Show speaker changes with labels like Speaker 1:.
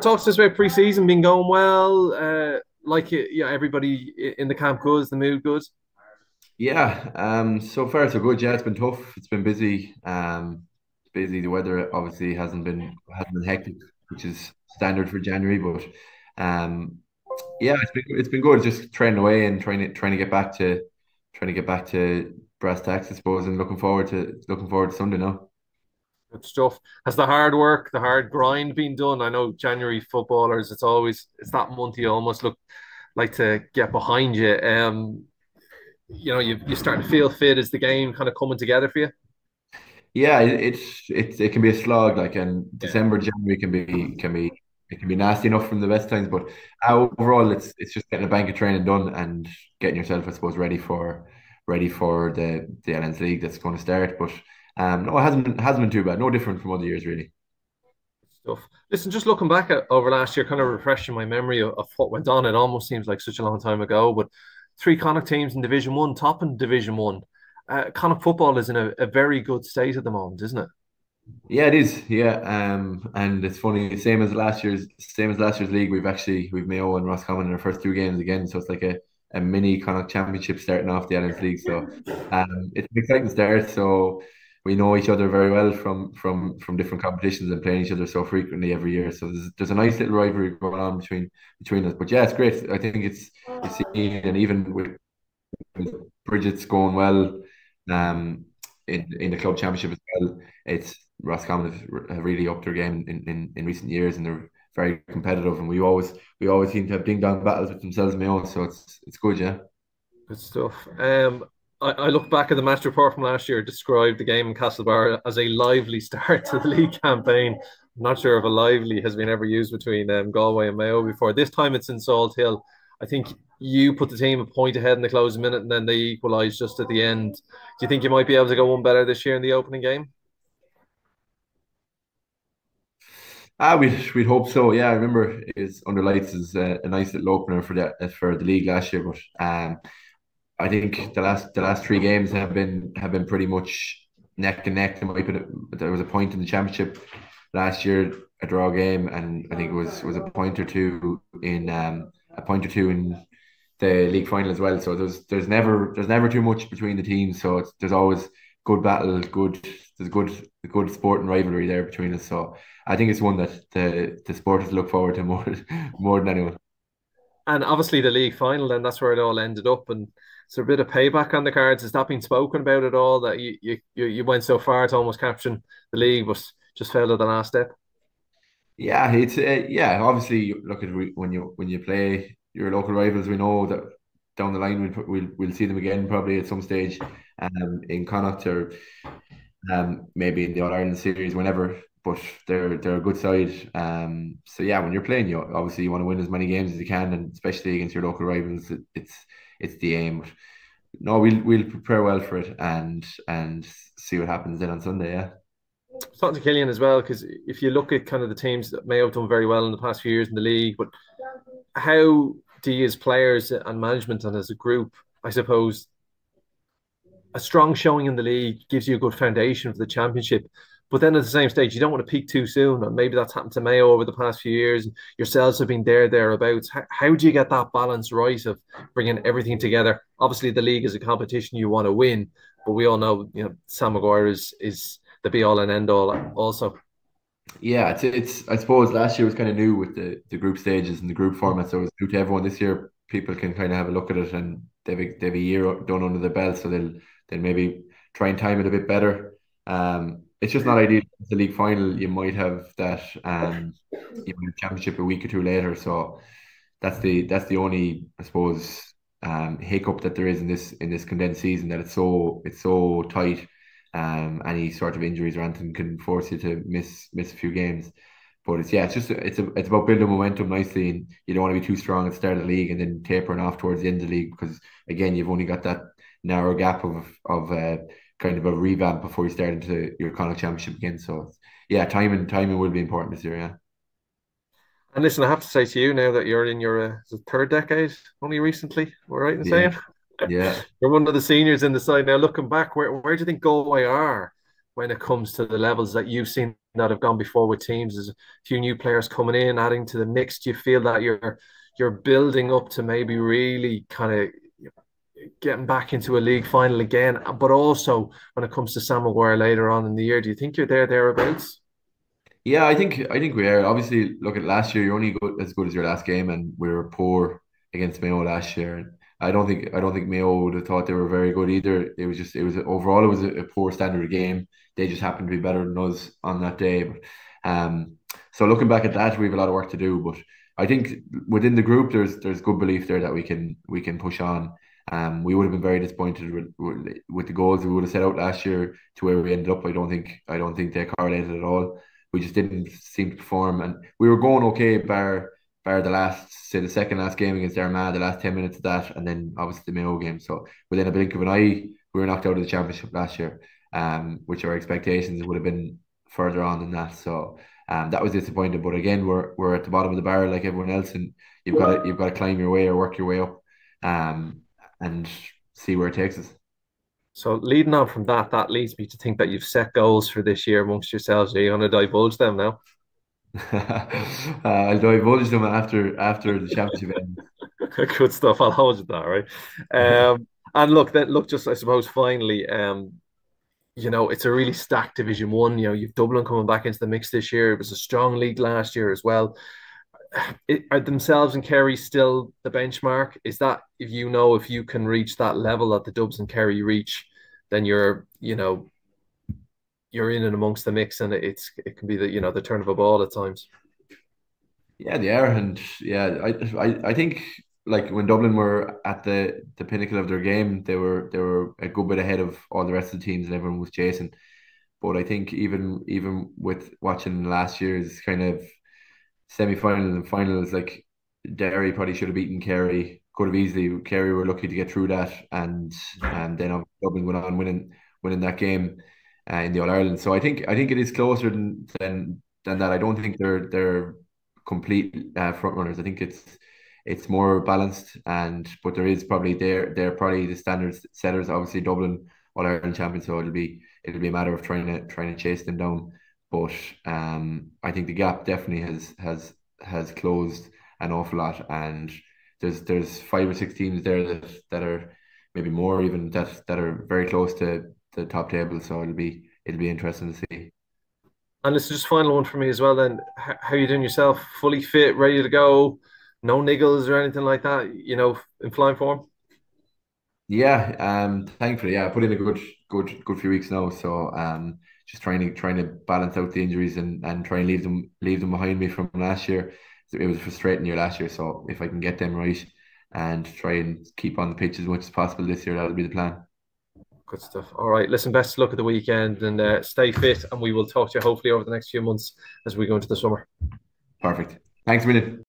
Speaker 1: Talk to us about pre-season been going well. Yeah, everybody in the camp good. Is the mood good?
Speaker 2: Yeah, so far so good. Yeah, it's been tough. It's been busy. Busy. The weather obviously hasn't been hectic, which is standard for January. But um, yeah, it's been good. Just training away and trying to get back to brass tacks, I suppose, and looking forward to Sunday now.
Speaker 1: Good stuff. Has the hard work, the hard grind been done? I know January footballers, it's that month you almost look like to get behind you. You start to feel fit as the game kind of coming together for you.
Speaker 2: Yeah, it can be a slog. Like, and
Speaker 1: Yeah.
Speaker 2: December, January can be nasty enough from the best times. But overall, it's just getting a bank of training done and getting yourself, I suppose, ready for the Alliance League that's going to start. But no, it hasn't been too bad. No different from other years, really.
Speaker 1: Stuff. Listen, just looking back at over last year, kind of refreshing my memory of what went on. It almost seems like such a long time ago, but three Connacht teams in Division One, top in Division One. Connacht football is in a very good state at the moment, isn't it?
Speaker 2: Yeah, it is. Yeah, and it's funny. Same as last year's league. We've Mayo and Roscommon in our first two games again. So it's like a mini kind of championship starting off the Alliance League. So it's an exciting start. So we know each other very well from different competitions and playing each other so frequently every year. So there's a nice little rivalry going on between us. But yeah, it's great. I think it's seen, and even with Bridget's going well, in the club championship as well. It's Roscommon have really upped their game in recent years, and they're very competitive. And we always seem to have ding dong battles with themselves, Mayo. So it's good, yeah.
Speaker 1: Good stuff. I look back at the match report from last year, described the game in Castlebar as a lively start to the league campaign. I'm not sure if a lively has been ever used between Galway and Mayo before. This time it's in Salthill. I think you put the team a point ahead in the closing minute and then they equalised just at the end. Do you think you might be able to go one better this year in the opening game?
Speaker 2: We'd hope so. Yeah, I remember is under lights is a nice little opener for the league last year, but I think the last three games have been pretty much neck and neck. There was a point in the championship last year, a draw game, and I think it was a point or two in the league final as well. So there's never too much between the teams. So there's always good battle, good sport and rivalry there between us. So I think it's one that the supporters look forward to more than anyone.
Speaker 1: And obviously the league final, then that's where it all ended up. And is there a bit of payback on the cards? Has that been spoken about at all? That you went so far to almost capturing the league, but just fell at the last step?
Speaker 2: Yeah, yeah. Obviously, look at when you play your local rivals. We know that down the line we'll see them again probably at some stage, in Connacht or maybe in the All Ireland series whenever. But they're a good side. So yeah, when you're playing, you obviously you want to win as many games as you can, and especially against your local rivals, it's the aim. But no, we'll prepare well for it and see what happens then on Sunday. Yeah.
Speaker 1: Talking to Killian as well, because if you look at kind of the teams that may have done very well in the past few years in the league, but how do you as players and management and as a group, I suppose, a strong showing in the league gives you a good foundation for the championship. But then at the same stage, you don't want to peak too soon. And maybe that's happened to Mayo over the past few years. Yourselves have been thereabouts. How do you get that balance right of bringing everything together? Obviously, the league is a competition you want to win, but we all know, Sam Maguire is the be all and end all also.
Speaker 2: Yeah, it's I suppose last year was kind of new with the group stages and the group format, so it was new to everyone. This year, people can kind of have a look at it, and they've a year done under their belt, so they'll maybe try and time it a bit better. It's just not ideal. The league final, you might have that championship a week or two later, so that's the only, I suppose, hiccup that there is in this condensed season, that it's so tight. Any sort of injuries or anything can force you to miss a few games. But it's about building momentum nicely, and you don't want to be too strong at the start of the league and then tapering off towards the end of the league, because again you've only got that narrow gap of kind of a revamp before you start into your Connacht Championship again. So yeah, timing will be important this year. Yeah.
Speaker 1: And listen, I have to say to you now that you're in your third decade only recently, we're right in
Speaker 2: Yeah.
Speaker 1: saying
Speaker 2: Yeah.
Speaker 1: you're one of the seniors in the side now. Looking back, where do you think Galway are when it comes to the levels that you've seen that have gone before with teams? There's a few new players coming in, adding to the mix. Do you feel that you're building up to maybe really kind of getting back into a league final again? But also when it comes to Sam Maguire later on in the year, do you think you're thereabouts?
Speaker 2: Yeah, I think we are. Obviously, look at last year. You're only as good as your last game, and we were poor against Mayo last year. And I don't think Mayo would have thought they were very good either. It was overall it was a poor standard game. They just happened to be better than us on that day. But so looking back at that, we have a lot of work to do. But I think within the group, there's good belief there that we can push on. We would have been very disappointed with the goals we would have set out last year to where we ended up. I don't think they correlated at all. We just didn't seem to perform, and we were going okay, bar the second last game against Armagh, the last 10 minutes of that, and then obviously the Mayo game. So within a blink of an eye, we were knocked out of the championship last year, which our expectations would have been further on than that. So that was disappointing. But again, we're at the bottom of the barrel like everyone else, and you've got to climb your way or work your way up, and see where it takes us.
Speaker 1: So leading on from that, that leads me to think that you've set goals for this year amongst yourselves. Are you going to divulge them now?
Speaker 2: I'll divulge them after the championship ends.
Speaker 1: Good stuff. I'll hold you to that, right? And look, just I suppose finally, it's a really stacked Division One. You've Dublin coming back into the mix this year. It was a strong league last year as well. Are themselves and Kerry still the benchmark? Is that if you can reach that level that the Dubs and Kerry reach, then you're in and amongst the mix, and it can be the turn of a ball at times.
Speaker 2: Yeah, they are, and yeah, I think like when Dublin were at the pinnacle of their game, they were a good bit ahead of all the rest of the teams, and everyone was chasing. But I think even with watching last year's kind of semi-final and finals, like Derry probably should have beaten Kerry, could have easily. Kerry were lucky to get through that, and then obviously Dublin went on winning that game in the All Ireland. So I think it is closer than that. I don't think they're complete front runners. I think it's more balanced, but there is probably they're probably the standard setters. Obviously Dublin All Ireland champions, so it'll be a matter of trying to chase them down. But I think the gap definitely has closed an awful lot, and there's 5 or 6 teams there that are maybe more even that are very close to the top table. So it'll be interesting to see.
Speaker 1: And this is just final one for me as well. Then, how you doing yourself? Fully fit, ready to go? No niggles or anything like that? In flying form?
Speaker 2: Yeah, thankfully, yeah, I put in a good few weeks now. So just trying to balance out the injuries and try and leave them behind me from last year. It was a frustrating year last year, so if I can get them right and try and keep on the pitch as much as possible this year, that'll be the plan.
Speaker 1: Good stuff. All right, listen, best of luck at the weekend, and stay fit, and we will talk to you hopefully over the next few months as we go into the summer.
Speaker 2: Perfect. Thanks a million.